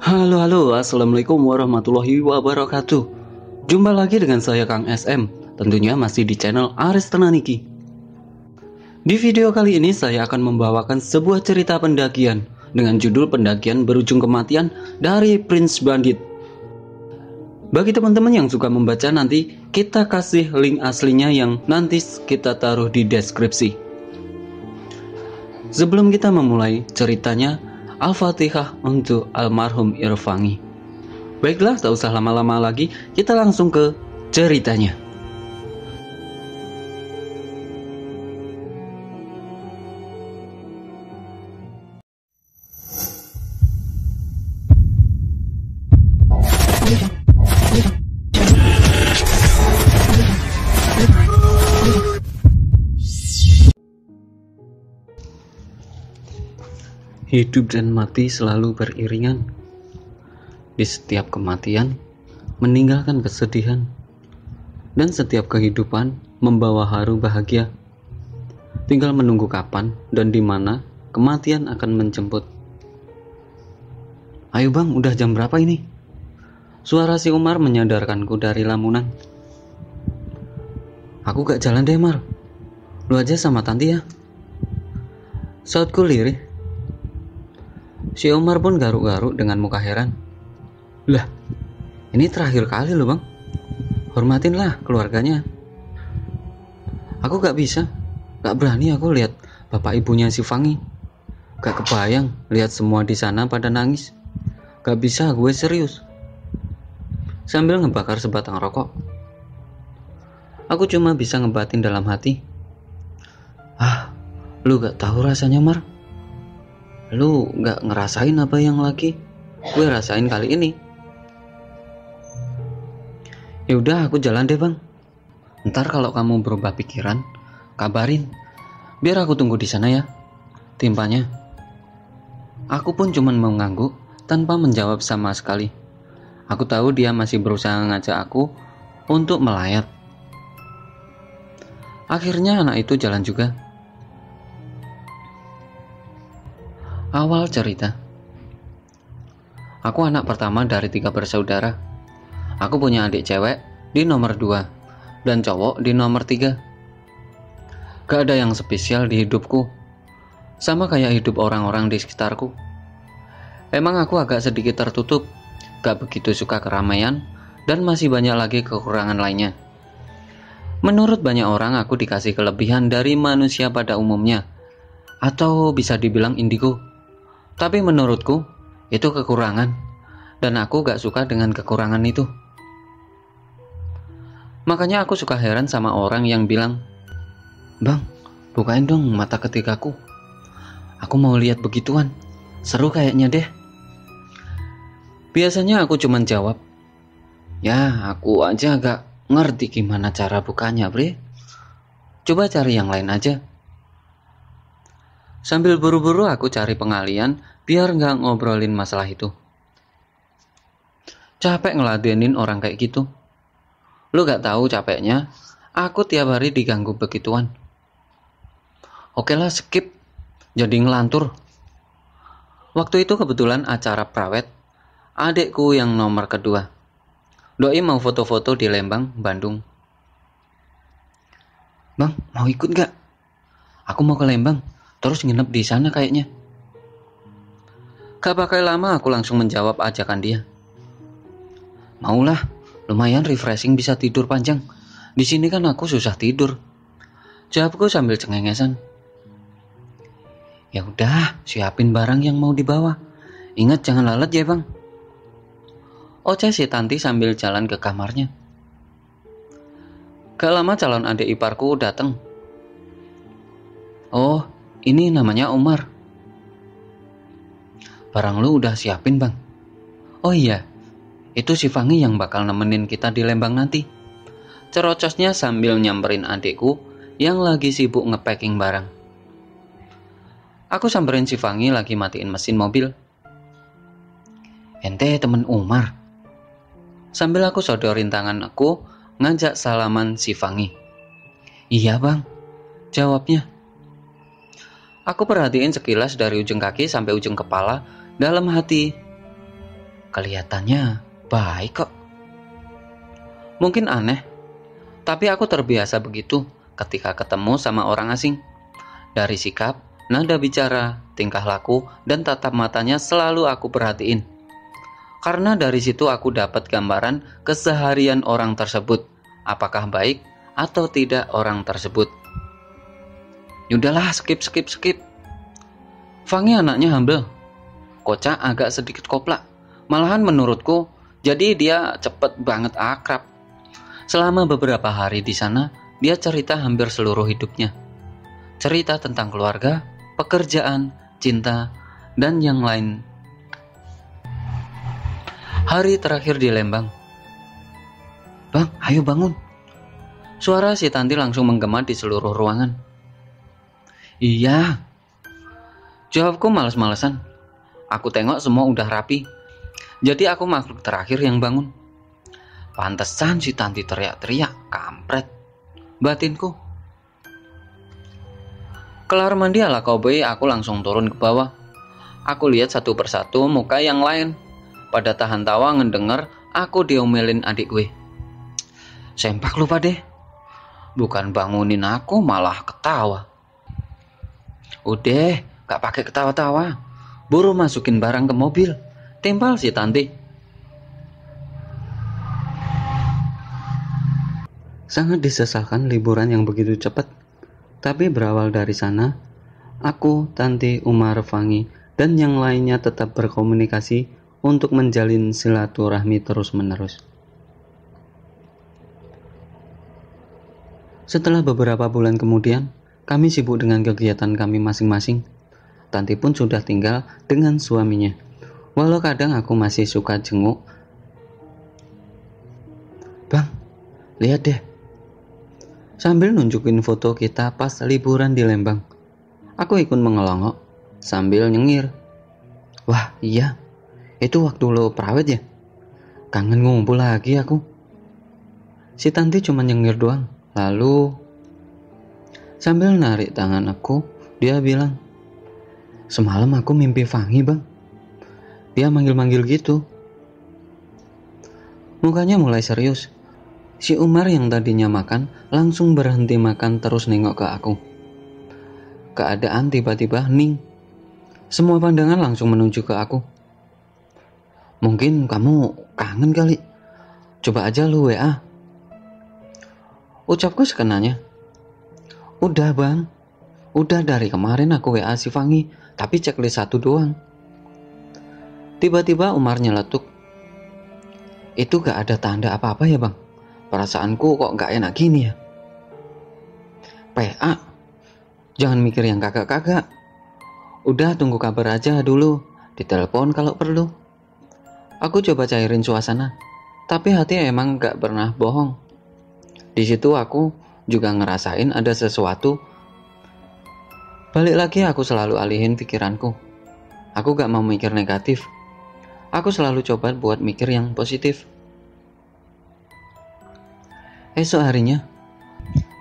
Halo, assalamualaikum warahmatullahi wabarakatuh. Jumpa lagi dengan saya Kang SM, tentunya masih di channel Aris Tenaniki. Di video kali ini saya akan membawakan sebuah cerita pendakian dengan judul Pendakian Berujung Kematian dari Prince Bandit. Bagi teman-teman yang suka membaca, nanti kita kasih link aslinya yang nanti kita taruh di deskripsi. Sebelum kita memulai ceritanya, Al-Fatihah untuk almarhum Irfangi. Baiklah, tak usah lama-lama lagi, kita langsung ke ceritanya. Hidup dan mati selalu beriringan. Di setiap kematian meninggalkan kesedihan, dan setiap kehidupan membawa haru bahagia. Tinggal menunggu kapan dan di mana kematian akan menjemput. Ayo bang, udah jam berapa ini? Suara si Umar menyadarkanku dari lamunan. Aku gak jalan deh Mar, lu aja sama Tanti ya, sautku lirih. Si Umar pun garuk-garuk dengan muka heran. Lah, ini terakhir kali loh bang, hormatinlah keluarganya. Aku gak bisa, gak berani aku lihat bapak ibunya si Fangi. Gak kebayang lihat semua di sana pada nangis. Gak bisa gue serius. Sambil ngebakar sebatang rokok, aku cuma bisa ngebatin dalam hati. Lu gak tahu rasanya Mar. Lu gak ngerasain apa yang lagi gue rasain kali ini. Yaudah aku jalan deh bang. Ntar kalau kamu berubah pikiran, kabarin, biar aku tunggu di sana ya, timpanya. Aku pun cuman mengangguk tanpa menjawab sama sekali. Aku tahu dia masih berusaha ngajak aku untuk melayat. Akhirnya anak itu jalan juga. Awal cerita. Aku anak pertama dari 3 bersaudara. Aku punya adik cewek di nomor 2 dan cowok di nomor 3. Gak ada yang spesial di hidupku, sama kayak hidup orang-orang di sekitarku. Emang aku agak sedikit tertutup, gak begitu suka keramaian, dan masih banyak lagi kekurangan lainnya. Menurut banyak orang aku dikasih kelebihan dari manusia pada umumnya, atau bisa dibilang indigo. Tapi menurutku itu kekurangan, dan aku gak suka dengan kekurangan itu. Makanya aku suka heran sama orang yang bilang, Bang, bukain dong mata ketigaku. Aku mau lihat begituan, seru kayaknya deh. Biasanya aku cuman jawab, ya aku aja gak ngerti gimana cara bukanya bre. Coba cari yang lain aja. Sambil buru-buru aku cari pengalian biar gak ngobrolin masalah itu. Capek ngeladenin orang kayak gitu. Lu gak tahu capeknya, aku tiap hari diganggu begituan. Oke lah skip, jadi ngelantur. Waktu itu kebetulan acara prawet adekku yang nomor kedua. Doi mau foto-foto di Lembang, Bandung. Bang, mau ikut gak? Aku mau ke Lembang, terus nginep di sana kayaknya. Gak pakai lama aku langsung menjawab ajakan dia. Maulah, lumayan refreshing, bisa tidur panjang. Di sini kan aku susah tidur, jawabku sambil cengengesan. Ya udah, siapin barang yang mau dibawa. Ingat jangan lalat ya bang. Oceh si Tanti sambil jalan ke kamarnya. Gak lama calon adik iparku datang. Oh, ini namanya Umar. Barang lu udah siapin bang? Oh iya, itu si Fangi yang bakal nemenin kita di Lembang nanti. Cerocosnya sambil nyamperin adikku yang lagi sibuk ngepacking barang. Aku samperin si Fangi lagi matiin mesin mobil. Ente temen Umar? Sambil aku sodorin tangan aku ngajak salaman si Fangi. Iya bang, jawabnya. Aku perhatiin sekilas dari ujung kaki sampai ujung kepala. Dalam hati, Kelihatannya baik kok. Mungkin aneh, tapi aku terbiasa begitu ketika ketemu sama orang asing. Dari sikap, nada bicara, tingkah laku, dan tatap matanya selalu aku perhatiin. Karena dari situ aku dapat gambaran keseharian orang tersebut, apakah baik atau tidak orang tersebut. Yaudahlah, skip. Fangi anaknya humble, kocak, agak sedikit koplak. Malahan menurutku, jadi dia cepet banget akrab. Selama beberapa hari di sana, dia cerita hampir seluruh hidupnya. Cerita tentang keluarga, pekerjaan, cinta, dan yang lain. Hari terakhir di Lembang. Bang, ayo bangun. Suara si Tanti langsung menggema di seluruh ruangan. Iya. Jawabku males-malesan. Aku tengok semua udah rapi. Jadi aku makhluk terakhir yang bangun. Pantesan si Tanti teriak-teriak, kampret. Batinku. Kelar mandi ala cowboy, aku langsung turun ke bawah. Aku lihat satu persatu muka yang lain. Pada tahan tawa ngedenger aku diomelin adik gue. Sempak lupa deh. Bukan bangunin aku, malah ketawa. Udah, gak pakai ketawa-tawa. Buru masukin barang ke mobil. Tempel si Tanti. Sangat disesalkan liburan yang begitu cepat. Tapi berawal dari sana, aku, Tanti, Umar, Fangi, dan yang lainnya tetap berkomunikasi untuk menjalin silaturahmi terus-menerus. Setelah beberapa bulan kemudian, kami sibuk dengan kegiatan kami masing-masing. Tanti pun sudah tinggal dengan suaminya. Walau kadang aku masih suka jenguk. Bang, lihat deh. Sambil nunjukin foto kita pas liburan di Lembang. Aku ikut mengelongok sambil nyengir. Wah iya, itu waktu lo perawet ya? Kangen ngumpul lagi aku. Si Tanti cuma nyengir doang. Lalu sambil narik tangan aku, dia bilang, semalam aku mimpi Fangi bang. Dia manggil-manggil gitu. Mukanya mulai serius. Si Umar yang tadinya makan langsung berhenti makan terus nengok ke aku. Keadaan tiba-tiba hening. Semua pandangan langsung menuju ke aku. Mungkin kamu kangen kali. Coba aja lu WA. Ucapku sekenanya. Udah bang. Udah dari kemarin aku WA si Fangi. Tapi checklist 1 doang. Tiba-tiba Umar nyeletuk. Itu gak ada tanda apa-apa ya bang? Perasaanku kok gak enak gini ya. PA. Jangan mikir yang kagak-kagak. Udah tunggu kabar aja dulu. Ditelepon kalau perlu. Aku coba cairin suasana. Tapi hati emang gak pernah bohong. Di situ aku juga ngerasain ada sesuatu. Balik lagi aku selalu alihin pikiranku. Aku gak mau mikir negatif. Aku selalu coba buat mikir yang positif. Esok harinya,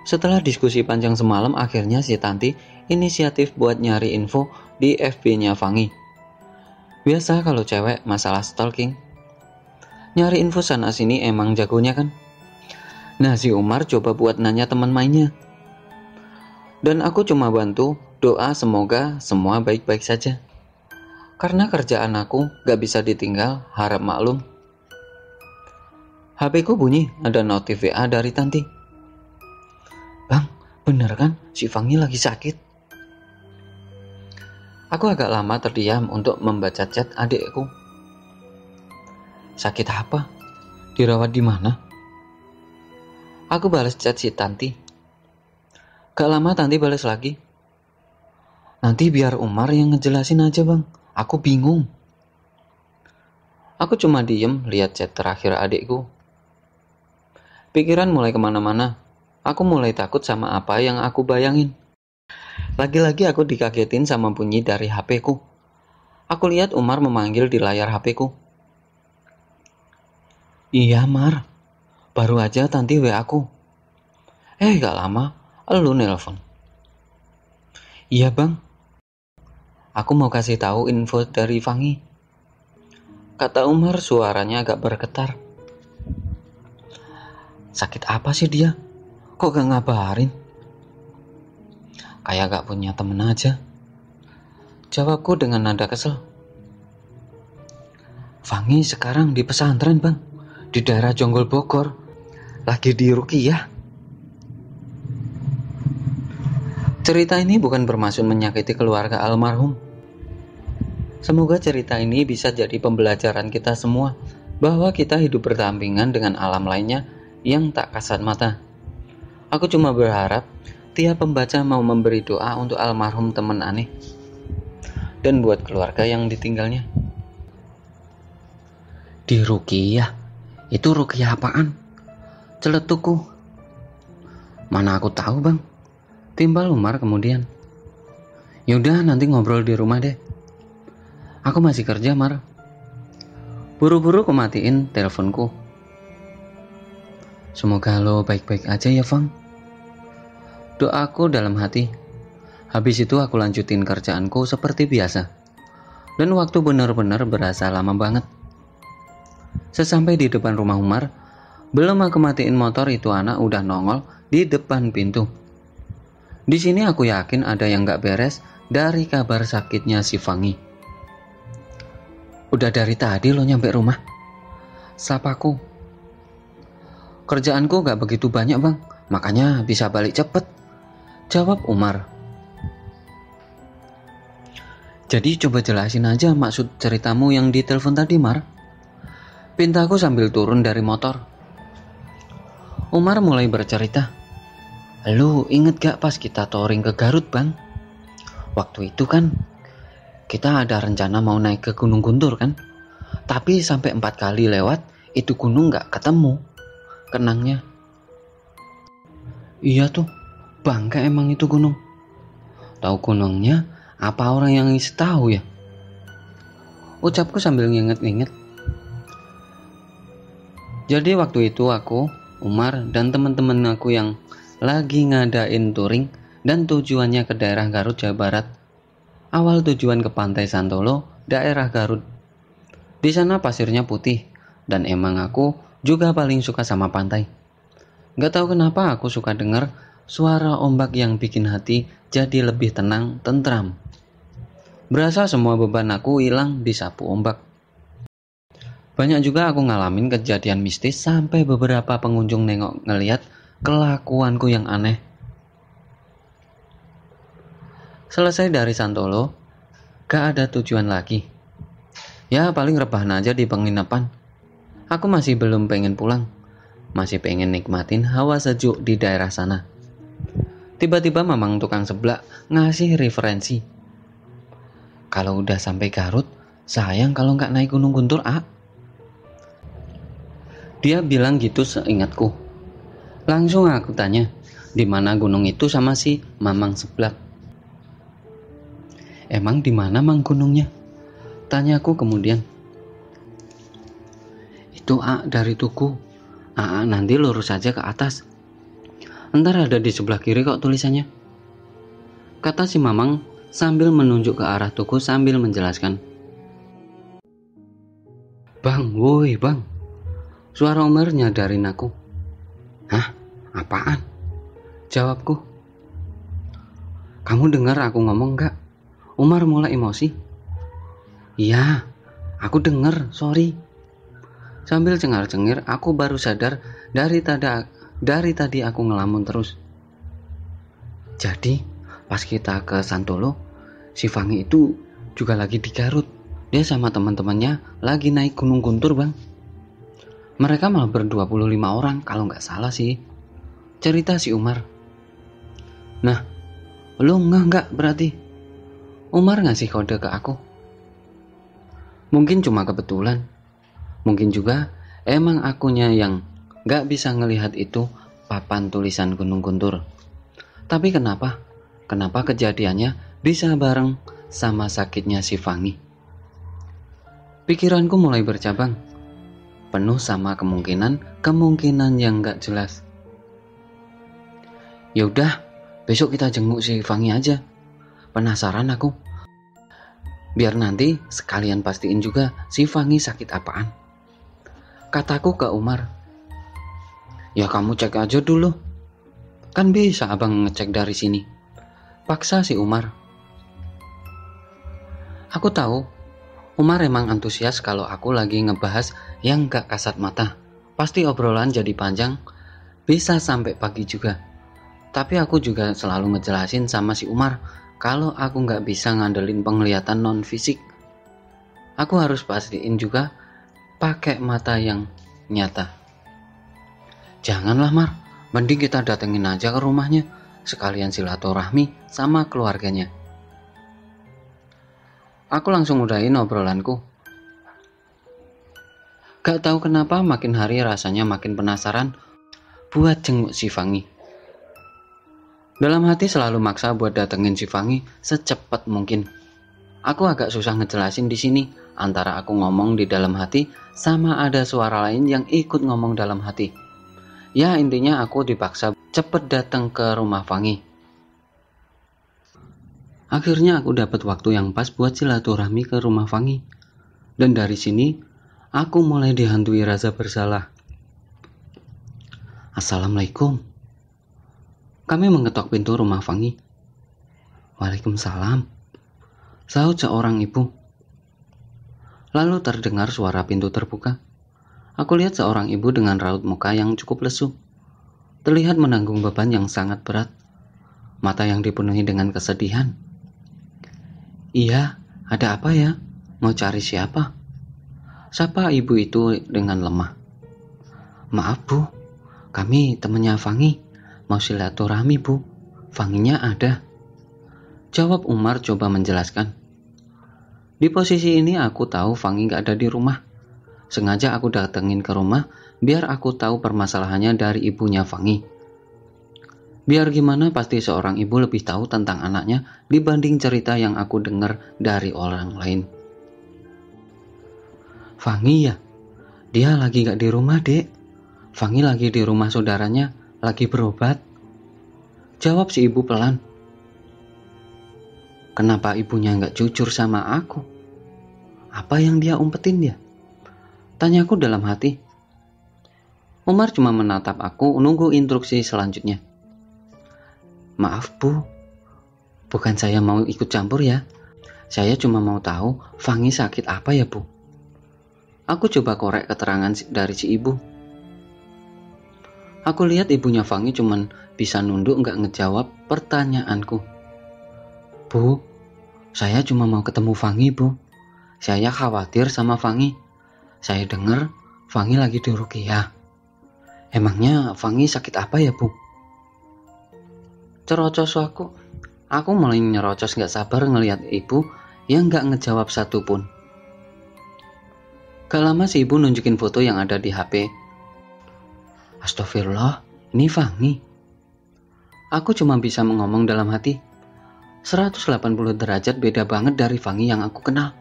setelah diskusi panjang semalam, akhirnya si Tanti inisiatif buat nyari info di FB-nya Fangi. Biasa kalau cewek masalah stalking. Nyari info sana sini emang jagonya kan. Nah si Umar coba buat nanya teman mainnya. Dan aku cuma bantu doa semoga semua baik-baik saja. Karena kerjaan aku gak bisa ditinggal, harap maklum. HP ku bunyi, ada notif WA dari Tanti. Bang, bener kan si Fangi lagi sakit? Aku agak lama terdiam untuk membaca chat adikku. Sakit apa? Dirawat di mana? Aku balas chat si Tanti. Gak lama Tanti balas lagi. Nanti biar Umar yang ngejelasin aja bang, aku bingung. Aku cuma diem lihat chat terakhir adikku. Pikiran mulai kemana-mana. Aku mulai takut sama apa yang aku bayangin. Lagi-lagi aku dikagetin sama bunyi dari HP ku. Aku lihat Umar memanggil di layar HP ku. Iya Mar, baru aja Tanti WA aku. Gak lama, elu nelpon. Iya bang, aku mau kasih tahu info dari Fangi. kata Umar, suaranya agak bergetar. Sakit apa sih dia? Kok gak ngabarin? Kayak gak punya temen aja, jawabku dengan nada kesel. Fangi sekarang di pesantren bang, di daerah Jonggol Bogor, lagi di ruqyah. Cerita ini bukan bermaksud menyakiti keluarga almarhum. Semoga cerita ini bisa jadi pembelajaran kita semua bahwa kita hidup berdampingan dengan alam lainnya yang tak kasat mata. Aku cuma berharap tiap pembaca mau memberi doa untuk almarhum teman aneh dan buat keluarga yang ditinggalnya. Di ruqyah? Itu ruqyah apaan? Celetukku. Mana aku tahu bang, timbal Umar kemudian. Yaudah nanti ngobrol di rumah deh. Aku masih kerja, Mar. Buru-buru aku matiin teleponku. Semoga lo baik-baik aja ya, Fang. Doaku dalam hati. Habis itu aku lanjutin kerjaanku seperti biasa. Dan waktu benar-benar berasa lama banget. Sesampai di depan rumah Umar, belum aku matiin motor itu anak udah nongol di depan pintu. Di sini aku yakin ada yang gak beres dari kabar sakitnya si Fangi. Udah dari tadi lo nyampe rumah? Sapaku. Kerjaanku gak begitu banyak bang, makanya bisa balik cepet, jawab Umar. Jadi coba jelasin aja maksud ceritamu yang di telepon tadi, Mar. Pintaku sambil turun dari motor. Umar mulai bercerita. Lu inget gak pas kita touring ke Garut bang? Waktu itu kan kita ada rencana mau naik ke Gunung Guntur kan? Tapi sampai 4 kali lewat, itu gunung gak ketemu. Kenangnya. Iya tuh, bangka emang itu gunung. Tahu gunungnya, apa orang yang tahu ya? Ucapku sambil nginget-nginget. Jadi waktu itu aku, Umar, dan teman-teman aku yang lagi ngadain touring dan tujuannya ke daerah Garut, Jawa Barat. Awal tujuan ke Pantai Santolo, daerah Garut. Di sana pasirnya putih, dan emang aku juga paling suka sama pantai. Gak tahu kenapa aku suka dengar suara ombak yang bikin hati jadi lebih tenang, tentram. Berasa semua beban aku hilang disapu ombak. Banyak juga aku ngalamin kejadian mistis sampai beberapa pengunjung nengok ngeliat kelakuanku yang aneh. Selesai dari Santolo, gak ada tujuan lagi. Ya paling rebahan aja di penginapan. Aku masih belum pengen pulang. Masih pengen nikmatin hawa sejuk di daerah sana. Tiba-tiba mamang tukang seblak ngasih referensi. Kalau udah sampai Garut, sayang kalau gak naik Gunung Guntur, A. Dia bilang gitu seingatku. Langsung aku tanya, di mana gunung itu sama si mamang seblak. Emang di mana mang gunungnya? Tanyaku kemudian. Itu A dari Tugu. A nanti lurus aja ke atas. Entar ada di sebelah kiri kok tulisannya. Kata si mamang sambil menunjuk ke arah Tugu sambil menjelaskan. Bang, woi bang. Suara Umar nyadarin aku. Hah? Apaan? Jawabku. Kamu dengar aku ngomong gak? Umar mulai emosi. Iya, aku dengar, sorry. Sambil cengar-cengir, aku baru sadar dari tadi aku ngelamun terus. Jadi, pas kita ke Santolo, si Fangi itu juga lagi di Garut. Dia sama teman-temannya lagi naik Gunung Guntur, bang. Mereka malah ber-25 orang, kalau nggak salah sih. Cerita si Umar. Nah, lu nggak berarti? Umar ngasih kode ke aku. Mungkin cuma kebetulan. Mungkin juga emang akunya yang gak bisa ngelihat itu papan tulisan Gunung Guntur. Tapi kenapa? Kenapa kejadiannya bisa bareng sama sakitnya si Fangi? Pikiranku mulai bercabang. Penuh sama kemungkinan yang gak jelas. Yaudah, besok kita jenguk si Fangi aja. Penasaran aku. Biar nanti sekalian pastiin juga si Fangi sakit apaan. Kataku ke Umar, ya kamu cek aja dulu. Kan bisa abang ngecek dari sini. Paksa si Umar. Aku tahu Umar emang antusias kalau aku lagi ngebahas yang gak kasat mata. Pasti obrolan jadi panjang, bisa sampai pagi juga. Tapi aku juga selalu ngejelasin sama si Umar kalau aku gak bisa ngandelin penglihatan non fisik. Aku harus pastiin juga pakai mata yang nyata. Janganlah Mar, mending kita datengin aja ke rumahnya, sekalian silaturahmi sama keluarganya. Aku langsung udahin obrolanku. Gak tahu kenapa makin hari rasanya makin penasaran buat jenguk si Fangi. Dalam hati selalu maksa buat datengin si Fangi secepat mungkin. Aku agak susah ngejelasin di sini antara aku ngomong di dalam hati sama ada suara lain yang ikut ngomong dalam hati. Ya intinya aku dipaksa cepet datang ke rumah Fangi. Akhirnya aku dapat waktu yang pas buat silaturahmi ke rumah Fangi. Dan dari sini aku mulai dihantui rasa bersalah. Assalamualaikum. Kami mengetok pintu rumah Fangi. Waalaikumsalam, sahut seorang ibu. Lalu terdengar suara pintu terbuka. Aku lihat seorang ibu dengan raut muka yang cukup lesu. Terlihat menanggung beban yang sangat berat. Mata yang dipenuhi dengan kesedihan. Iya, ada apa ya? Mau cari siapa? Sapa ibu itu dengan lemah. Maaf bu, kami temannya Fangi. Mau silaturahmi bu, Fanginya ada. Jawab Umar coba menjelaskan. Di posisi ini aku tahu Fangi gak ada di rumah. Sengaja aku datengin ke rumah biar aku tahu permasalahannya dari ibunya Fangi. Biar gimana pasti seorang ibu lebih tahu tentang anaknya dibanding cerita yang aku dengar dari orang lain. Fangi ya? Dia lagi gak di rumah dek. Fangi lagi di rumah saudaranya, lagi berobat. Jawab si ibu pelan. Kenapa ibunya gak jujur sama aku? Apa yang dia umpetin ya? Tanyaku dalam hati. Umar cuma menatap aku nunggu instruksi selanjutnya. Maaf bu, bukan saya mau ikut campur ya. Saya cuma mau tahu Fangi sakit apa ya bu. Aku coba korek keterangan dari si ibu. Aku lihat ibunya Fangi cuman bisa nunduk gak ngejawab pertanyaanku. Bu, saya cuma mau ketemu Fangi bu. Saya khawatir sama Fangi. Saya dengar Fangi lagi di ruqyah. Emangnya Fangi sakit apa ya bu? Cerocos aku. Aku mulai nyerocos gak sabar ngelihat ibu yang gak ngejawab satupun. Gak lama si ibu nunjukin foto yang ada di HP. Astagfirullah, ini Fangi. Aku cuma bisa ngomong dalam hati. 180 derajat beda banget dari Fangi yang aku kenal.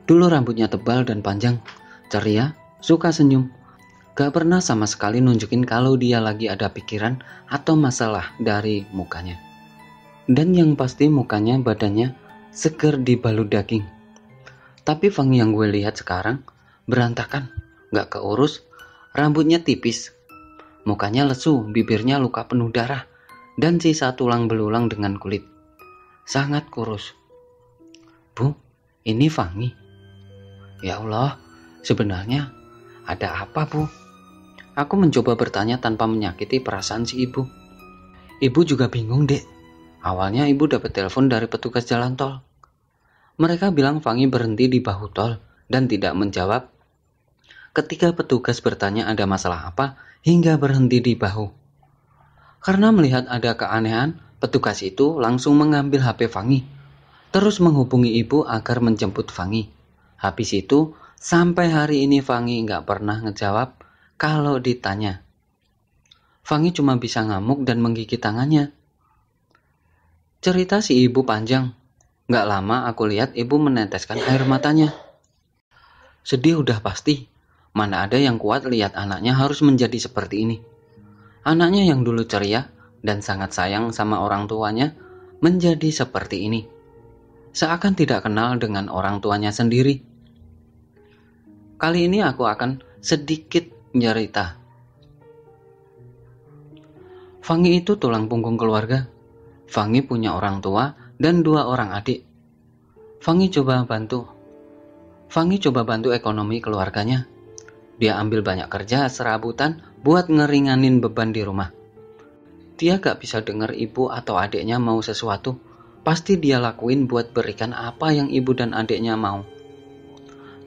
Dulu rambutnya tebal dan panjang, ceria, suka senyum. Gak pernah sama sekali nunjukin kalau dia lagi ada pikiran atau masalah dari mukanya. Dan yang pasti mukanya badannya seger dibalut daging. Tapi Fangi yang gue lihat sekarang berantakan, gak keurus, rambutnya tipis, mukanya lesu, bibirnya luka penuh darah, dan sisa tulang belulang dengan kulit. Sangat kurus. Bu, ini Fangi. Ya Allah, sebenarnya ada apa bu? Aku mencoba bertanya tanpa menyakiti perasaan si ibu. Ibu juga bingung dek. Awalnya ibu dapat telepon dari petugas jalan tol. Mereka bilang Fangi berhenti di bahu tol dan tidak menjawab ketika petugas bertanya ada masalah apa hingga berhenti di bahu. Karena melihat ada keanehan, petugas itu langsung mengambil HP Fangi, terus menghubungi ibu agar menjemput Fangi. Habis itu, sampai hari ini Fangi nggak pernah ngejawab kalau ditanya. Fangi cuma bisa ngamuk dan menggigit tangannya. Cerita si ibu panjang. Nggak lama aku lihat ibu meneteskan air matanya. Sedih udah pasti. Mana ada yang kuat lihat anaknya harus menjadi seperti ini. Anaknya yang dulu ceria dan sangat sayang sama orang tuanya menjadi seperti ini. seakan tidak kenal dengan orang tuanya sendiri. Kali ini aku akan sedikit cerita. Fangi itu tulang punggung keluarga. Fangi punya orang tua dan 2 orang adik. Fangi coba bantu ekonomi keluarganya. Dia ambil banyak kerja serabutan buat ngeringanin beban di rumah. Dia gak bisa dengar ibu atau adiknya mau sesuatu. Pasti dia lakuin buat berikan apa yang ibu dan adiknya mau.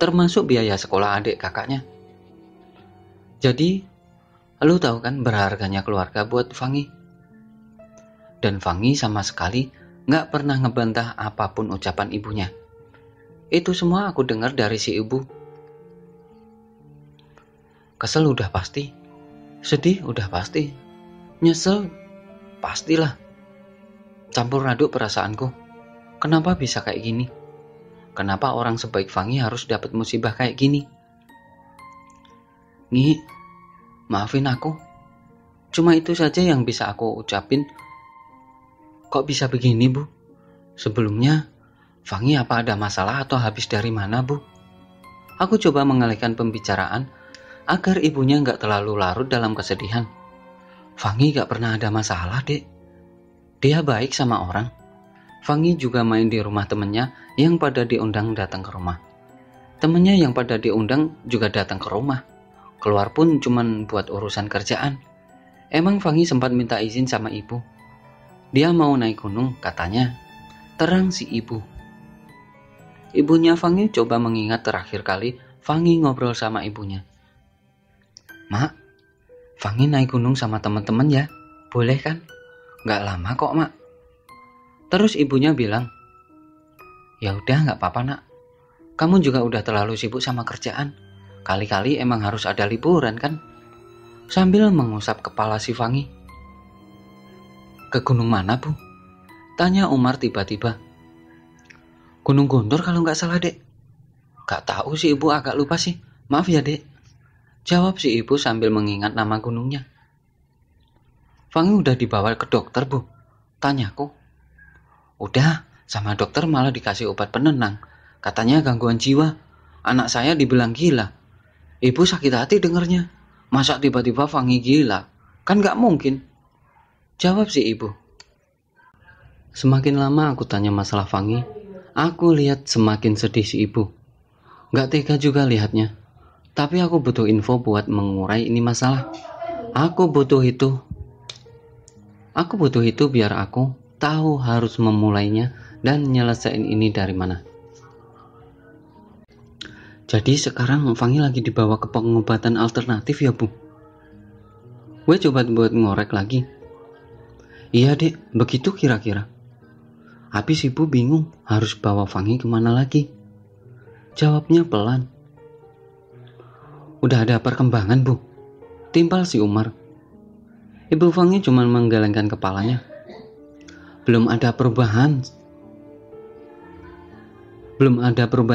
Termasuk biaya sekolah adik kakaknya. Jadi, lu tahu kan berharganya keluarga buat Fangi. Dan Fangi sama sekali gak pernah ngebantah apapun ucapan ibunya. Itu semua aku dengar dari si ibu. Kesel udah pasti. Sedih udah pasti. Nyesel pastilah. Campur aduk perasaanku. Kenapa bisa kayak gini? Kenapa orang sebaik Fangi harus dapat musibah kayak gini? Ngi, maafin aku. Cuma itu saja yang bisa aku ucapin. Kok bisa begini, Bu? Sebelumnya, Fangi apa ada masalah atau habis dari mana, Bu? Aku coba mengalihkan pembicaraan agar ibunya nggak terlalu larut dalam kesedihan. Fangi gak pernah ada masalah, Dek. Dia baik sama orang. Fangi juga main di rumah temennya yang pada diundang datang ke rumah. Temennya yang pada diundang juga datang ke rumah. Keluar pun cuman buat urusan kerjaan. Emang Fangi sempat minta izin sama ibu. Dia mau naik gunung katanya. Terang si ibu. Ibunya Fangi coba mengingat terakhir kali Fangi ngobrol sama ibunya. Mak, Fangi naik gunung sama teman-teman ya? Boleh kan? Gak lama kok, Mak. Terus ibunya bilang, ya udah gak apa-apa, Nak. Kamu juga udah terlalu sibuk sama kerjaan. Kali-kali emang harus ada liburan kan? Sambil mengusap kepala si Fangi. Ke gunung mana, Bu? Tanya Umar tiba-tiba. Gunung Guntur kalau gak salah, Dek. Gak tahu si ibu, agak lupa sih. Maaf ya, Dek. Jawab si ibu sambil mengingat nama gunungnya. Fangi udah dibawa ke dokter, Bu? Tanyaku. Udah, sama dokter malah dikasih obat penenang. Katanya gangguan jiwa. Anak saya dibilang gila. Ibu sakit hati dengernya. Masa tiba-tiba Fangi gila? Kan gak mungkin. Jawab si ibu. Semakin lama aku tanya masalah Fangi, aku lihat semakin sedih si ibu. Gak tega juga lihatnya. Tapi aku butuh info buat mengurai ini masalah. Aku butuh itu biar aku tahu harus memulainya dan nyelesain ini dari mana. Jadi sekarang Fangi lagi dibawa ke pengobatan alternatif ya, Bu? Gue coba buat ngorek lagi. Iya, Dek, begitu kira-kira. Habis ibu bingung harus bawa Fangi kemana lagi. Jawabnya pelan. Udah ada perkembangan, Bu? Timpal si Umar. Ibu Fangi cuma menggelengkan kepalanya. Belum ada perubahan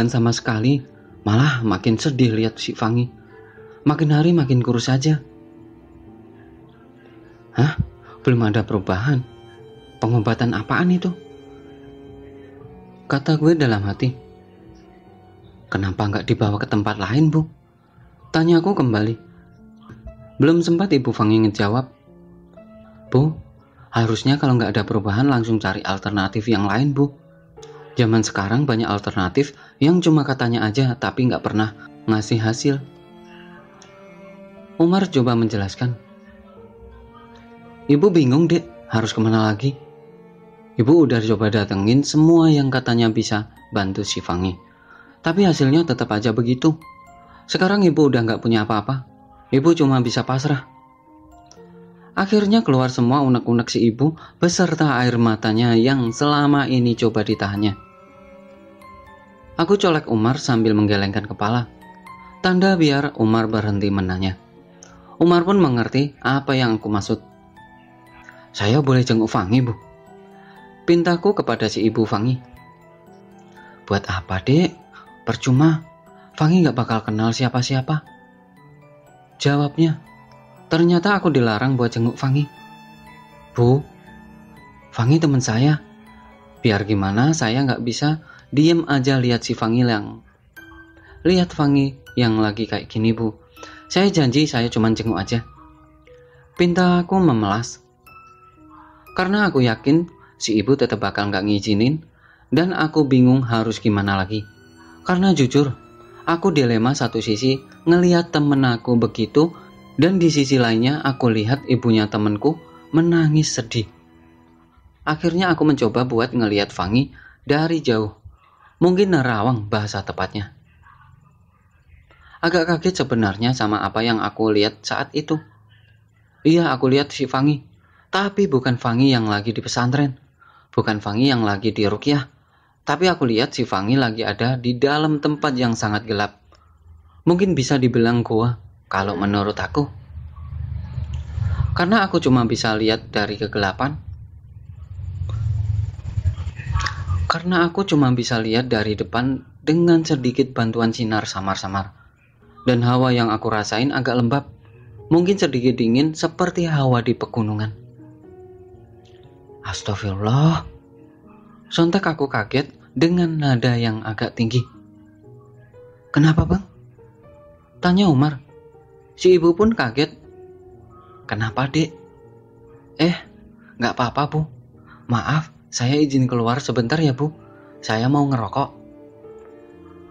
sama sekali. Malah makin sedih lihat si Fangi. Makin hari makin kurus saja. Hah? Belum ada perubahan? Pengobatan apaan itu? Kata gue dalam hati. Kenapa nggak dibawa ke tempat lain, Bu? Tanya aku kembali. Belum sempat Ibu Fangi ngejawab. Bu, harusnya kalau nggak ada perubahan langsung cari alternatif yang lain, Bu. Zaman sekarang banyak alternatif yang cuma katanya aja tapi nggak pernah ngasih hasil. Umar coba menjelaskan. Ibu bingung, Dek, harus kemana lagi? Ibu udah coba datengin semua yang katanya bisa bantu si Fangi. Tapi hasilnya tetap aja begitu. Sekarang ibu udah nggak punya apa-apa. Ibu cuma bisa pasrah. Akhirnya keluar semua unek-unek si ibu beserta air matanya yang selama ini coba ditahannya. Aku colek Umar sambil menggelengkan kepala. Tanda biar Umar berhenti menanya. Umar pun mengerti apa yang aku maksud. Saya boleh jenguk Fangi, Bu? Pintaku kepada si ibu Fangi. Buat apa, Dek? Percuma. Fangi gak bakal kenal siapa-siapa. Jawabnya. Ternyata aku dilarang buat jenguk Fangi. Bu, Fangi teman saya. Biar gimana saya nggak bisa diem aja lihat Fanny yang lagi kayak gini, Bu. Saya janji saya cuma jenguk aja. Pintaku memelas. Karena aku yakin si ibu tetap bakal nggak ngizinin, dan aku bingung harus gimana lagi. Karena jujur, aku dilema satu sisi ngelihat temen aku begitu, dan di sisi lainnya aku lihat ibunya temenku menangis sedih. Akhirnya aku mencoba buat ngelihat Fanny dari jauh. Mungkin nerawang bahasa tepatnya. Agak kaget sebenarnya sama apa yang aku lihat saat itu. Iya, aku lihat si Fanny, tapi bukan Fanny yang lagi di pesantren, bukan Fanny yang lagi di ruqyah, tapi aku lihat si Fanny lagi ada di dalam tempat yang sangat gelap. Mungkin bisa dibilang gua, kalau menurut aku. Karena aku cuma bisa lihat dari kegelapan. Karena aku cuma bisa lihat dari depan dengan sedikit bantuan sinar samar-samar. Dan hawa yang aku rasain agak lembab, mungkin sedikit dingin seperti hawa di pegunungan. Astagfirullah. Sontak aku kaget dengan nada yang agak tinggi. Kenapa, Bang? Tanya Umar. Si ibu pun kaget. Kenapa, Dek? Gak apa-apa, Bu. Maaf, saya izin keluar sebentar ya, Bu. Saya mau ngerokok.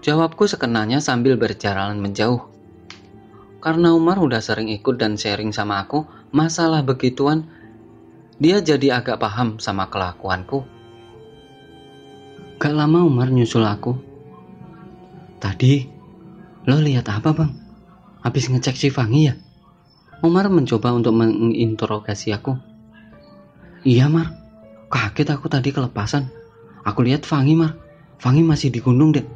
Jawabku sekenanya sambil berjalan menjauh. Karena Umar udah sering ikut dan sharing sama aku masalah begituan, dia jadi agak paham sama kelakuanku. Gak lama Umar nyusul aku. Tadi, lo lihat apa, Bang? Habis ngecek si Fanny ya? Umar mencoba untuk menginterogasi aku. Iya, Mar. Kaget aku tadi kelepasan. Aku lihat Fanny, Mar. Fanny masih di gunung, Dek.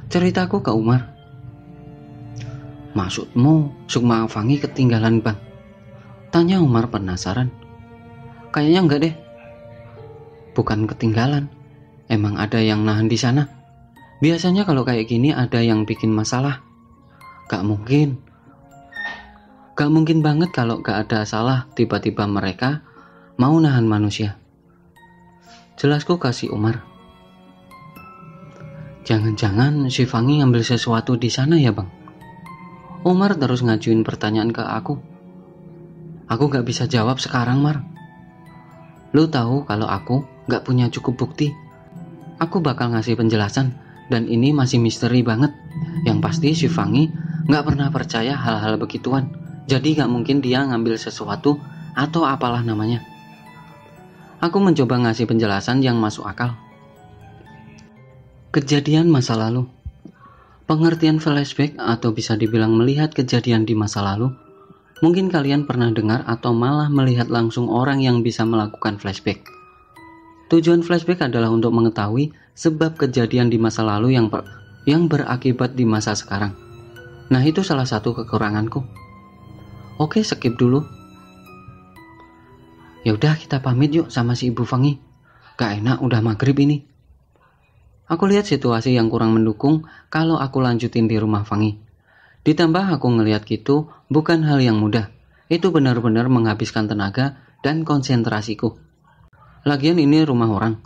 Ceritaku ke Umar. Maksudmu Sukma Fanny ketinggalan, Bang? Tanya Umar penasaran. Kayaknya enggak deh. Bukan ketinggalan, emang ada yang nahan di sana. Biasanya kalau kayak gini ada yang bikin masalah. Gak mungkin banget kalau gak ada salah tiba-tiba mereka mau nahan manusia. Jelasku kasih Umar. Jangan-jangan si Fanny ngambil sesuatu di sana ya, Bang? Umar terus ngajuin pertanyaan ke aku. Aku gak bisa jawab sekarang, Mar. Lu tahu kalau aku gak punya cukup bukti. Aku bakal ngasih penjelasan, dan ini masih misteri banget. Yang pasti si Fanny gak pernah percaya hal-hal begituan. Jadi gak mungkin dia ngambil sesuatu atau apalah namanya. Aku mencoba ngasih penjelasan yang masuk akal. Kejadian masa lalu. Pengertian flashback atau bisa dibilang melihat kejadian di masa lalu. Mungkin kalian pernah dengar atau malah melihat langsung orang yang bisa melakukan flashback. Tujuan flashback adalah untuk mengetahui sebab kejadian di masa lalu yang berakibat di masa sekarang. Nah, itu salah satu kekuranganku. Oke, skip dulu. Yaudah, kita pamit yuk sama si Ibu Fanny. Gak enak udah maghrib ini. Aku lihat situasi yang kurang mendukung kalau aku lanjutin di rumah Fanny. Ditambah aku ngelihat gitu bukan hal yang mudah. Itu benar-benar menghabiskan tenaga dan konsentrasiku. Lagian ini rumah orang,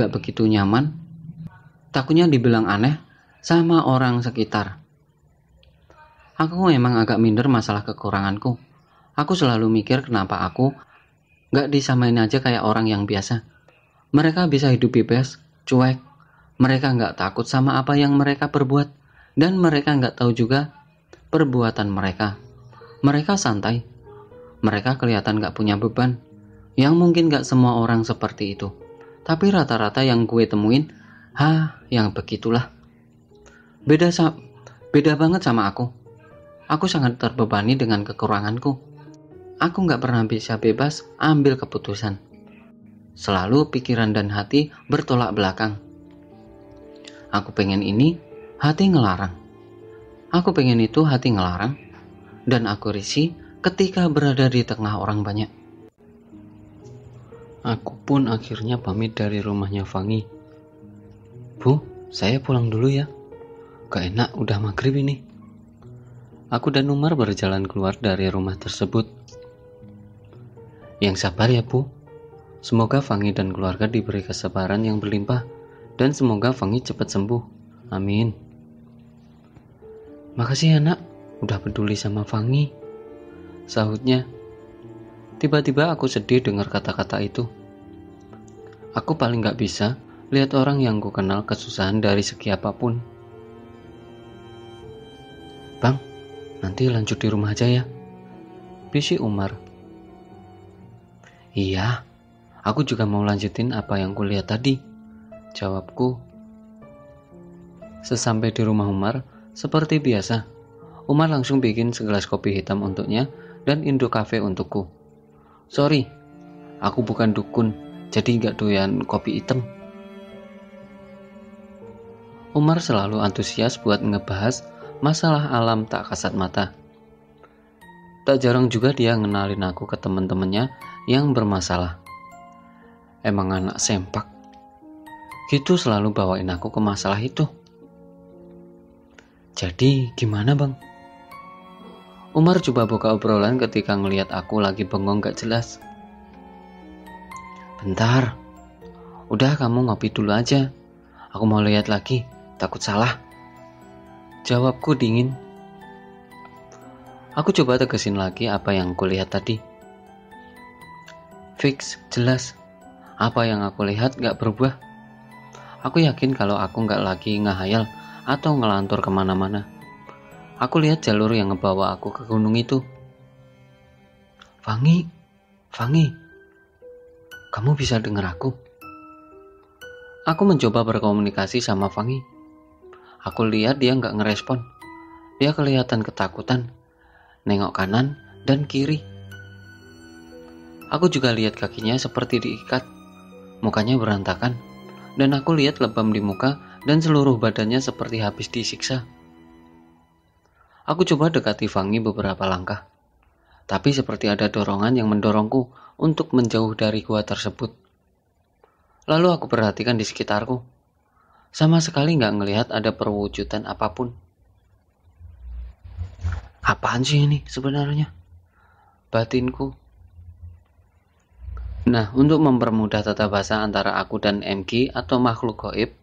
gak begitu nyaman. Takutnya dibilang aneh sama orang sekitar. Aku memang agak minder masalah kekuranganku. Aku selalu mikir kenapa aku gak disamain aja kayak orang yang biasa. Mereka bisa hidup bebas, cuek. Mereka gak takut sama apa yang mereka perbuat. Dan mereka gak tahu juga perbuatan mereka. Mereka santai. Mereka kelihatan gak punya beban. Yang mungkin gak semua orang seperti itu. Tapi rata-rata yang gue temuin, yang begitulah. Beda banget sama aku. Aku sangat terbebani dengan kekuranganku. Aku gak pernah bisa bebas ambil keputusan. Selalu pikiran dan hati bertolak belakang. Aku pengen ini, hati ngelarang. Aku pengen itu, hati ngelarang. Dan aku risih ketika berada di tengah orang banyak. Aku pun akhirnya pamit dari rumahnya Fanny. Bu, saya pulang dulu ya. Gak enak udah maghrib ini. Aku dan Umar berjalan keluar dari rumah tersebut. Yang sabar ya, Bu. Semoga Fangi dan keluarga diberi kesabaran yang berlimpah, dan semoga Fangi cepat sembuh. Amin. Makasih ya nak, udah peduli sama Fangi, sahutnya. Tiba-tiba aku sedih dengar kata-kata itu. Aku paling gak bisa lihat orang yang ku kenal kesusahan dari segi apapun. Bang, nanti lanjut di rumah aja ya, bisik Umar. Iya, aku juga mau lanjutin apa yang kulihat tadi, jawabku. Sesampai di rumah Umar, seperti biasa, Umar langsung bikin segelas kopi hitam untuknya dan Indo Cafe untukku. Sorry, aku bukan dukun, jadi gak doyan kopi hitam. Umar selalu antusias buat ngebahas masalah alam tak kasat mata. Tak jarang juga dia ngenalin aku ke teman-temannya yang bermasalah. Emang anak sempak, gitu selalu bawain aku ke masalah itu. Jadi gimana bang? Umar coba buka obrolan ketika ngelihat aku lagi bengong gak jelas. Bentar, udah kamu ngopi dulu aja. Aku mau lihat lagi, takut salah. Jawabku dingin. Aku coba tegesin lagi apa yang aku lihat tadi. Fix, jelas. Apa yang aku lihat gak berubah. Aku yakin kalau aku gak lagi ngehayal atau ngelantur kemana-mana. Aku lihat jalur yang ngebawa aku ke gunung itu. Fangi, kamu bisa dengar aku? Aku mencoba berkomunikasi sama Fangi. Aku lihat dia gak ngerespon. Dia kelihatan ketakutan, nengok kanan dan kiri. Aku juga lihat kakinya seperti diikat, mukanya berantakan, dan aku lihat lebam di muka dan seluruh badannya seperti habis disiksa. Aku coba dekati Fangi beberapa langkah, tapi seperti ada dorongan yang mendorongku untuk menjauh dari gua tersebut. Lalu aku perhatikan di sekitarku, sama sekali gak ngelihat ada perwujudan apapun. Apaan sih ini sebenarnya? Batinku. Nah, untuk mempermudah tata bahasa antara aku dan MG atau makhluk gaib,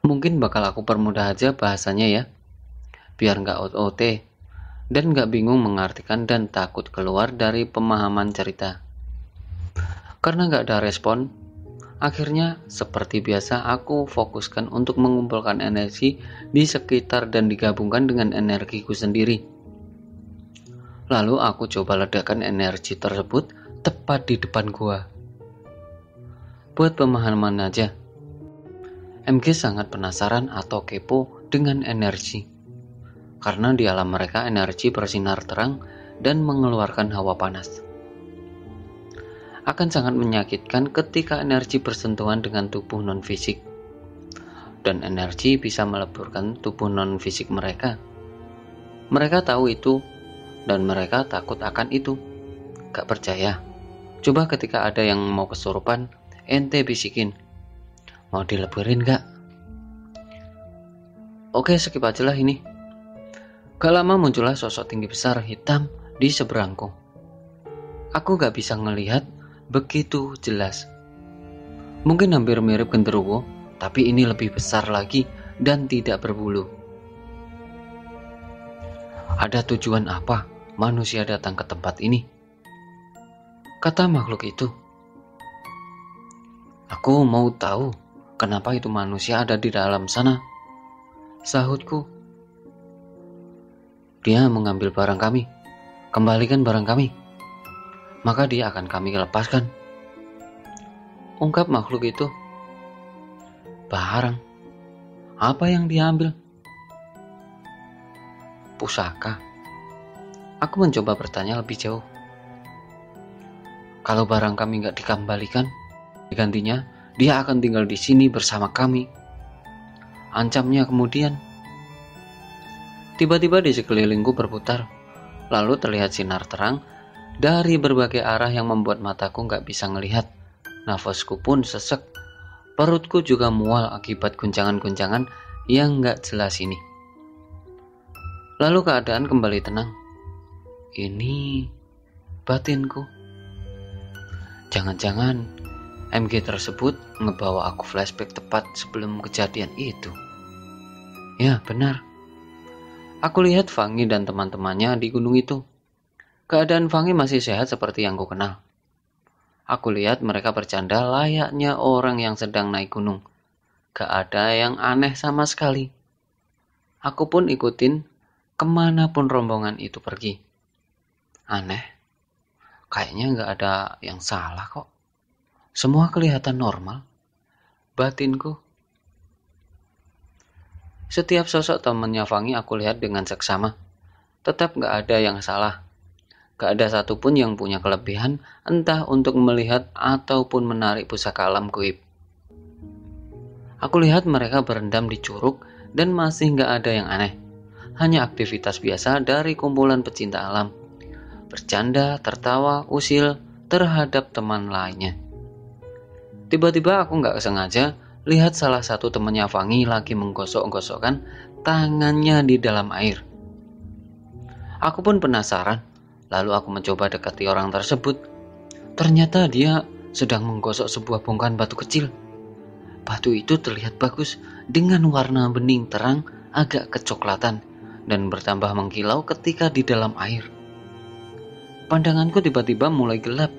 mungkin bakal aku permudah aja bahasanya ya, biar gak OOT dan gak bingung mengartikan dan takut keluar dari pemahaman cerita. Karena gak ada respon, akhirnya seperti biasa aku fokuskan untuk mengumpulkan energi di sekitar dan digabungkan dengan energiku sendiri. Lalu aku coba ledakan energi tersebut tepat di depan gua. Buat pemahaman aja, MG sangat penasaran atau kepo dengan energi. Karena di alam mereka energi bersinar terang dan mengeluarkan hawa panas. Akan sangat menyakitkan ketika energi bersentuhan dengan tubuh non-fisik. Dan energi bisa meleburkan tubuh non-fisik mereka. Mereka tahu itu dan mereka takut akan itu. Gak percaya? Coba ketika ada yang mau kesurupan, ente bisikin. Mau dileburin gak? Oke, skip aja lah ini. Gak lama muncullah sosok tinggi besar hitam di seberangku. Aku gak bisa ngelihat begitu jelas. Mungkin hampir mirip genderuwo, tapi ini lebih besar lagi dan tidak berbulu. Ada tujuan apa manusia datang ke tempat ini? Kata makhluk itu. Aku mau tahu kenapa itu manusia ada di dalam sana, sahutku. Dia mengambil barang kami, kembalikan barang kami, maka dia akan kami lepaskan, ungkap makhluk itu. Barang? Apa yang dia ambil? Pusaka. Aku mencoba bertanya lebih jauh. Kalau barang kami gak dikembalikan, digantinya dia akan tinggal di sini bersama kami, ancamnya kemudian. Tiba-tiba di sekelilingku berputar, lalu terlihat sinar terang dari berbagai arah yang membuat mataku gak bisa ngelihat. Nafasku pun sesek, perutku juga mual akibat guncangan-guncangan yang gak jelas ini. Lalu keadaan kembali tenang. Ini batinku. Jangan-jangan MG tersebut ngebawa aku flashback tepat sebelum kejadian itu. Ya, benar. Aku lihat Fangi dan teman-temannya di gunung itu. Keadaan Fangi masih sehat seperti yang ku kenal. Aku lihat mereka bercanda layaknya orang yang sedang naik gunung. Gak ada yang aneh sama sekali. Aku pun ikutin kemanapun rombongan itu pergi. Aneh, kayaknya gak ada yang salah kok. Semua kelihatan normal. Batinku. Setiap sosok temannya Fangi aku lihat dengan seksama. Tetap gak ada yang salah. Gak ada satupun yang punya kelebihan entah untuk melihat ataupun menarik pusaka alam gaib. Aku lihat mereka berendam di curug dan masih gak ada yang aneh. Hanya aktivitas biasa dari kumpulan pecinta alam. Bercanda, tertawa, usil terhadap teman lainnya. Tiba-tiba aku gak sengaja lihat salah satu temannya Fangi lagi menggosok-gosokkan tangannya di dalam air. Aku pun penasaran. Lalu aku mencoba dekati orang tersebut. Ternyata dia sedang menggosok sebuah bongkahan batu kecil. Batu itu terlihat bagus dengan warna bening terang agak kecoklatan dan bertambah mengkilau ketika di dalam air. Pandanganku tiba-tiba mulai gelap.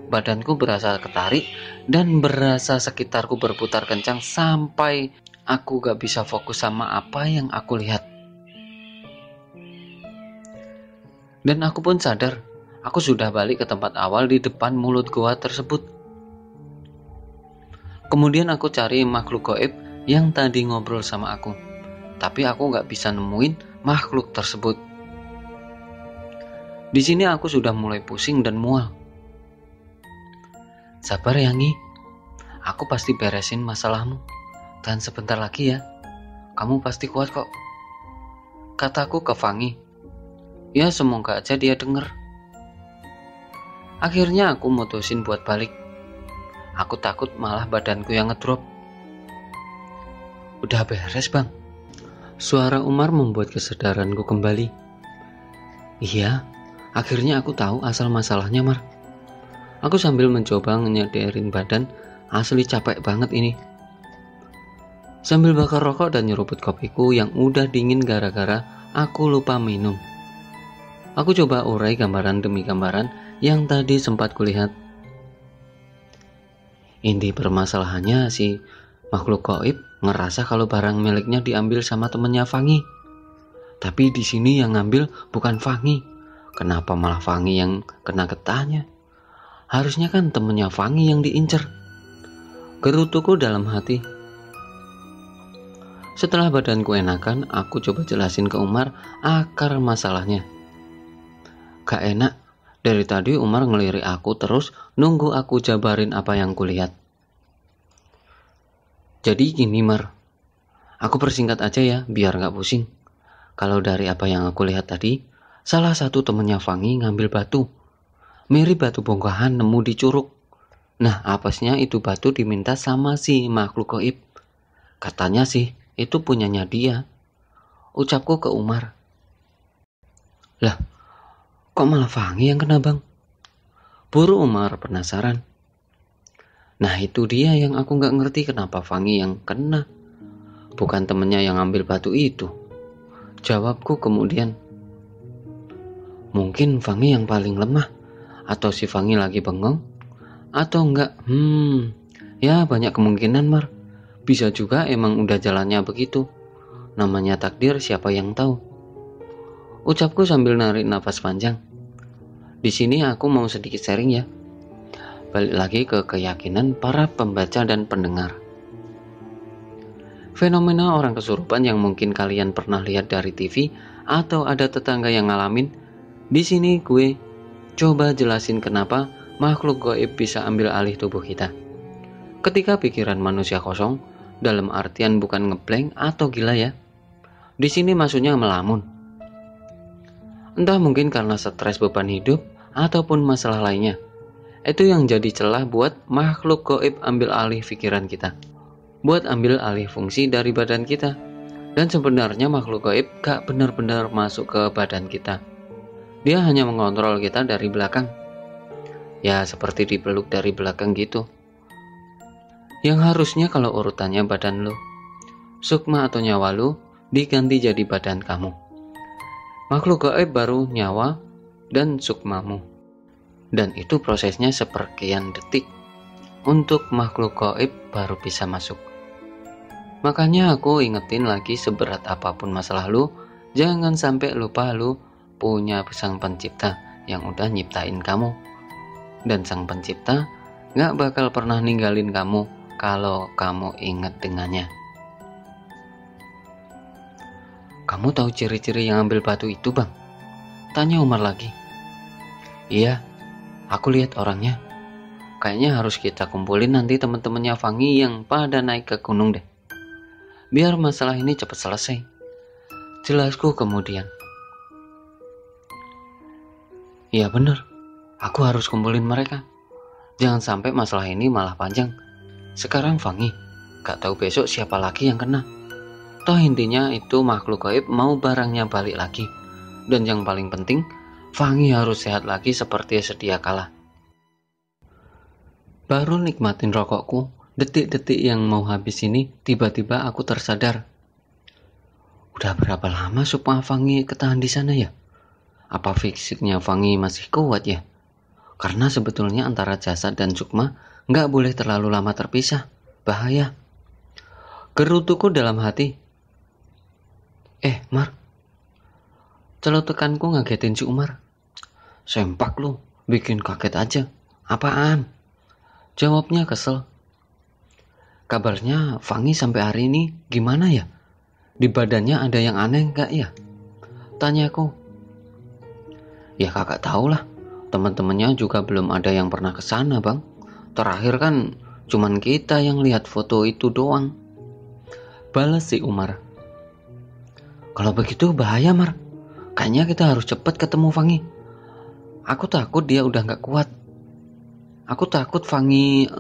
Badanku berasa ketarik dan berasa sekitarku berputar kencang sampai aku gak bisa fokus sama apa yang aku lihat. Dan aku pun sadar, aku sudah balik ke tempat awal di depan mulut gua tersebut. Kemudian aku cari makhluk gaib yang tadi ngobrol sama aku. Tapi aku gak bisa nemuin makhluk tersebut. Di sini aku sudah mulai pusing dan mual. Sabar ya Ngi, aku pasti beresin masalahmu. Dan sebentar lagi ya, kamu pasti kuat kok. Kataku ke Fangi. Ya semoga aja dia denger. Akhirnya aku mutusin buat balik. Aku takut malah badanku yang ngedrop. Udah beres bang. Suara Umar membuat kesadaranku kembali. Iya, akhirnya aku tahu asal masalahnya Mar. Aku sambil mencoba nyadarin badan, asli capek banget ini. Sambil bakar rokok dan nyeruput kopiku yang udah dingin gara-gara aku lupa minum. Aku coba urai gambaran demi gambaran yang tadi sempat kulihat. Inti permasalahannya si makhluk gaib ngerasa kalau barang miliknya diambil sama temennya Fangi. Tapi di sini yang ngambil bukan Fangi. Kenapa malah Fangi yang kena getahnya? Harusnya kan temennya Fangi yang diincer. Gerutuku dalam hati. Setelah badanku enakan, aku coba jelasin ke Umar akar masalahnya. Gak enak, dari tadi Umar ngelirik aku terus nunggu aku jabarin apa yang kulihat. Jadi gini Mar, aku persingkat aja ya biar gak pusing. Kalau dari apa yang aku lihat tadi, salah satu temennya Fangi ngambil batu. Mirip batu bongkahan nemu di curug. Nah apesnya itu batu diminta sama si makhluk gaib. Katanya sih itu punyanya dia. Ucapku ke Umar. Lah, kok malah Fangi yang kena bang? Buru Umar penasaran. Nah itu dia yang aku gak ngerti kenapa Fangi yang kena. Bukan temennya yang ambil batu itu. Jawabku kemudian. Mungkin Fangi yang paling lemah. Atau si Fangi lagi bengong. Atau enggak. Ya banyak kemungkinan Mar. Bisa juga emang udah jalannya begitu. Namanya takdir siapa yang tahu. Ucapku sambil narik nafas panjang. Di sini aku mau sedikit sharing ya. Balik lagi ke keyakinan para pembaca dan pendengar. Fenomena orang kesurupan yang mungkin kalian pernah lihat dari TV atau ada tetangga yang ngalamin. Di sini gue coba jelasin kenapa makhluk gaib bisa ambil alih tubuh kita. Ketika pikiran manusia kosong, dalam artian bukan ngeblank atau gila ya. Di sini maksudnya melamun. Entah mungkin karena stres beban hidup ataupun masalah lainnya. Itu yang jadi celah buat makhluk gaib ambil alih pikiran kita. Buat ambil alih fungsi dari badan kita. Dan sebenarnya makhluk gaib gak benar-benar masuk ke badan kita. Dia hanya mengontrol kita dari belakang. Ya seperti dipeluk dari belakang gitu. Yang harusnya kalau urutannya badan lu, sukma atau nyawa lu diganti jadi badan kamu. Makhluk gaib baru nyawa dan sukmamu. Dan itu prosesnya sepersekian detik untuk makhluk gaib baru bisa masuk. Makanya aku ingetin lagi, seberat apapun masalah lu, jangan sampai lupa lu punya sang pencipta yang udah nyiptain kamu. Dan sang pencipta gak bakal pernah ninggalin kamu kalau kamu inget dengannya. Kamu tahu ciri-ciri yang ambil batu itu, Bang? Tanya Umar lagi. Iya, aku lihat orangnya. Kayaknya harus kita kumpulin nanti teman-temannya Fangi yang pada naik ke gunung deh. Biar masalah ini cepat selesai. Jelasku kemudian. Iya bener, aku harus kumpulin mereka. Jangan sampai masalah ini malah panjang. Sekarang Fangi, gak tahu besok siapa lagi yang kena. Toh intinya itu makhluk gaib mau barangnya balik lagi. Dan yang paling penting, Fangi harus sehat lagi seperti sedia kala. Baru nikmatin rokokku, detik-detik yang mau habis ini, tiba-tiba aku tersadar. Udah berapa lama supaya Fangi ketahan di sana ya? Apa fisiknya Fangi masih kuat ya? Karena sebetulnya antara jasad dan sukma nggak boleh terlalu lama terpisah. Bahaya. Gerutuku dalam hati. Mar. Celotekanku ngagetin si Umar. Sempak lu, bikin kaget aja. Apaan? Jawabnya kesel. Kabarnya Fangi sampai hari ini gimana ya? Di badannya ada yang aneh nggak ya? Tanyaku. Ya kakak tahu lah. Teman-temannya juga belum ada yang pernah ke sana, Bang. Terakhir kan cuman kita yang lihat foto itu doang. Balas si Umar. Kalau begitu bahaya, Mar. Kayaknya kita harus cepat ketemu Fangi. Aku takut dia udah gak kuat. Aku takut Fangi,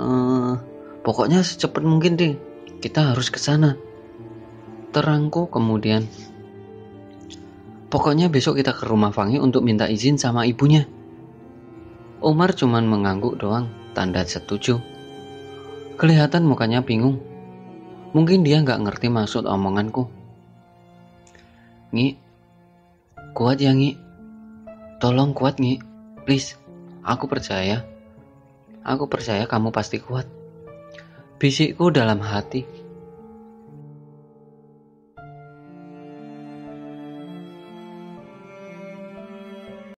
pokoknya secepat mungkin deh. Kita harus ke sana. Terangku kemudian. Pokoknya besok kita ke rumah Fangi untuk minta izin sama ibunya. Umar cuman mengangguk doang, tanda setuju. Kelihatan mukanya bingung. Mungkin dia gak ngerti maksud omonganku. Ngi, kuat ya Ngi. Tolong kuat Ngi, please. Aku percaya kamu pasti kuat. Bisikku dalam hati.